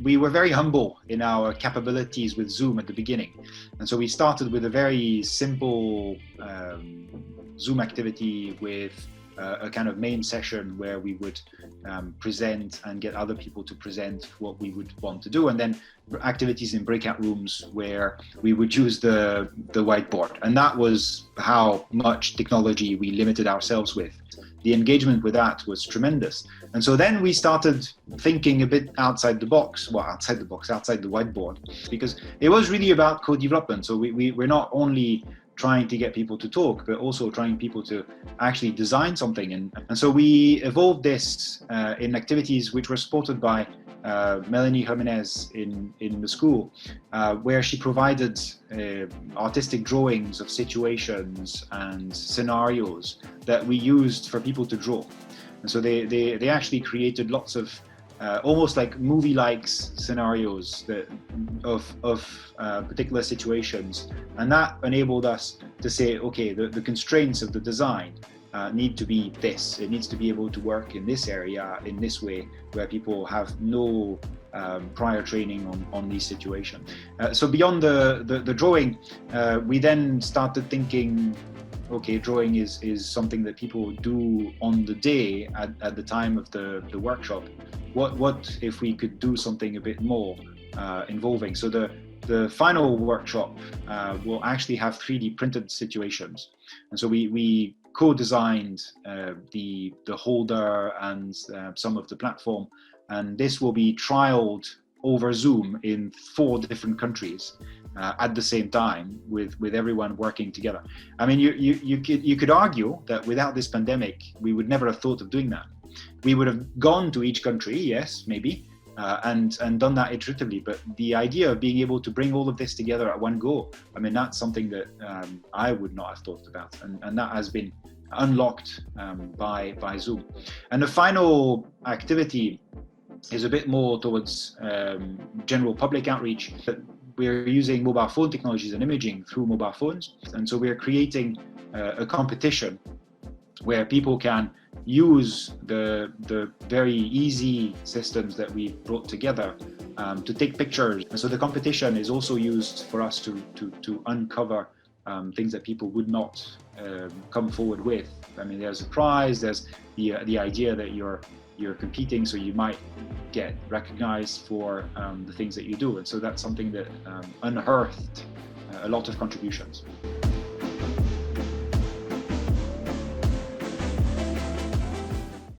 we were very humble in our capabilities with Zoom at the beginning. And so we started with a very simple Zoom activity with a kind of main session where we would present and get other people to present what we would want to do, and then activities in breakout rooms where we would use the whiteboard. And that was how much technology we limited ourselves with. The engagement with that was tremendous. And so then we started thinking a bit outside the whiteboard, because it was really about co-development. So we're not only trying to get people to talk, but also trying people to actually design something. And so we evolved this in activities which were supported by Melanie Jimenez in the school, where she provided artistic drawings of situations and scenarios that we used for people to draw. And so they actually created lots of almost like movie-like scenarios of particular situations, and that enabled us to say, okay, the constraints of the design need to be this. It needs to be able to work in this area in this way, where people have no prior training on these situations. So beyond the drawing, we then started thinking, okay, drawing is something that people do on the day at the time of the workshop. What if we could do something a bit more involving? So the final workshop will actually have 3D printed situations. And so we co-designed the holder and some of the platform. And this will be trialed over Zoom in 4 different countries at the same time, with everyone working together. I mean, you could argue that without this pandemic, we would never have thought of doing that. We would have gone to each country, yes, maybe, and done that iteratively. But the idea of being able to bring all of this together at one go, I mean, that's something that I would not have thought about, and that has been unlocked by Zoom. And the final activity is a bit more towards general public outreach. We're using mobile phone technologies and imaging through mobile phones. And so we're creating a competition where people can use the very easy systems that we've brought together to take pictures. And so the competition is also used for us to uncover things that people would not come forward with. I mean, there's a prize, there's the idea that you're competing, so you might get recognized for the things that you do. And so that's something that unearthed a lot of contributions.